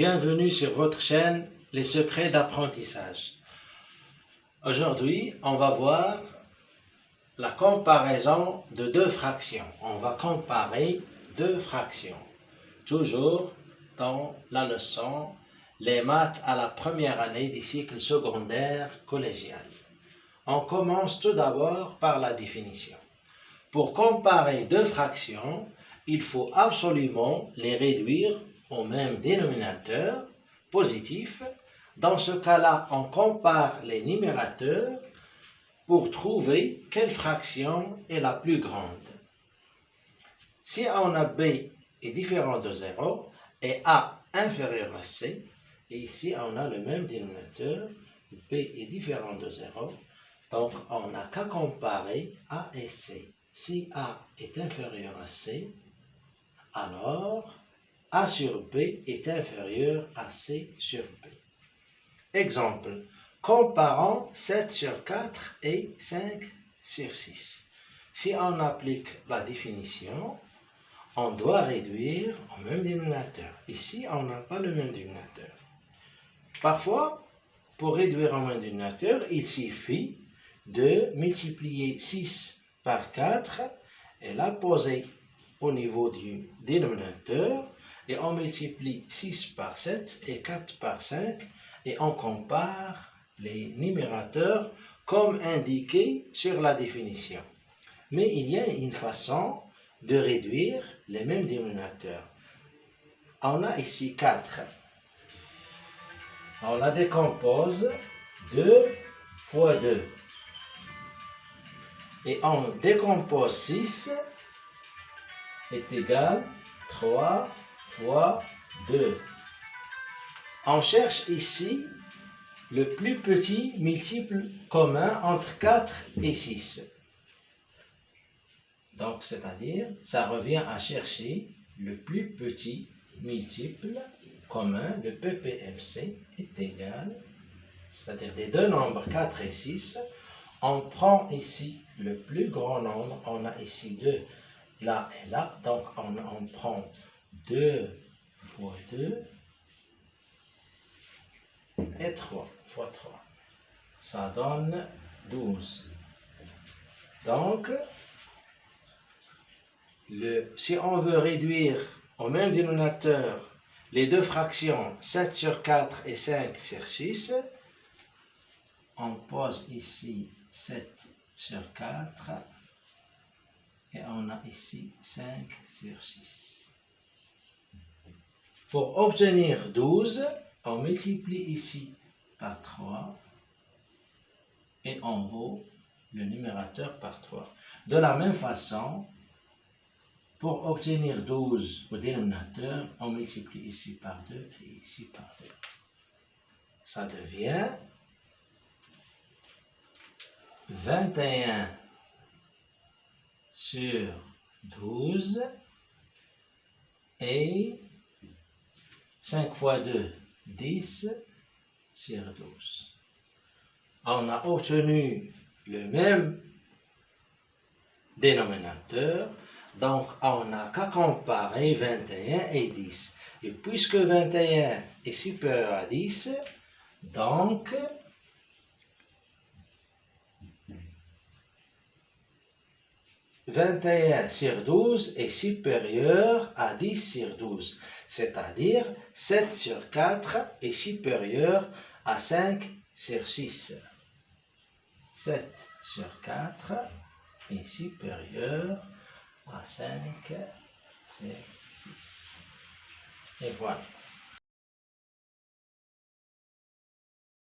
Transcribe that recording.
Bienvenue sur votre chaîne Les secrets d'apprentissage. Aujourd'hui, on va voir la comparaison de deux fractions. On va comparer deux fractions. Toujours dans la leçon Les maths à la première année du cycle secondaire collégial. On commence tout d'abord par la définition. Pour comparer deux fractions, il faut absolument les réduire au même dénominateur positif. Dans ce cas-là, on compare les numérateurs pour trouver quelle fraction est la plus grande. Si on a b est différent de 0 et a inférieur à c, et ici on a le même dénominateur, b est différent de 0, donc on n'a qu'à comparer a et c. Si a est inférieur à c, alors a sur b est inférieur à c sur b. Exemple, comparons 7 sur 4 et 5 sur 6. Si on applique la définition, on doit réduire au même dénominateur. Ici, on n'a pas le même dénominateur. Parfois, pour réduire au même dénominateur, il suffit de multiplier 6 par 4 et la poser au niveau du dénominateur, et on multiplie 6 par 7 et 4 par 5 et on compare les numérateurs comme indiqué sur la définition. Mais il y a une façon de réduire les mêmes dénominateurs. On a ici 4. On la décompose 2 fois 2. Et on décompose 6 est égal à 3 fois 2. On cherche ici le plus petit multiple commun entre 4 et 6. Donc, c'est-à-dire, ça revient à chercher le plus petit multiple commun. Le PPMC est égal, c'est-à-dire des deux nombres 4 et 6. On prend ici le plus grand nombre, on a ici 2 là et là, donc on prend 2 fois 2 et 3 fois 3. Ça donne 12. Donc, si on veut réduire au même dénominateur les deux fractions 7 sur 4 et 5 sur 6, on pose ici 7 sur 4 et on a ici 5 sur 6. Pour obtenir 12, on multiplie ici par 3 et en haut le numérateur par 3. De la même façon, pour obtenir 12 au dénominateur, on multiplie ici par 2 et ici par 2. Ça devient 21 sur 12 et 5 fois 2, 10 sur 12. On a obtenu le même dénominateur, donc on n'a qu'à comparer 21 et 10. Et puisque 21 est supérieur à 10, donc 21 sur 12 est supérieur à 10 sur 12, c'est-à-dire 7 sur 4 est supérieur à 5 sur 6. 7 sur 4 est supérieur à 5 sur 6. Et voilà.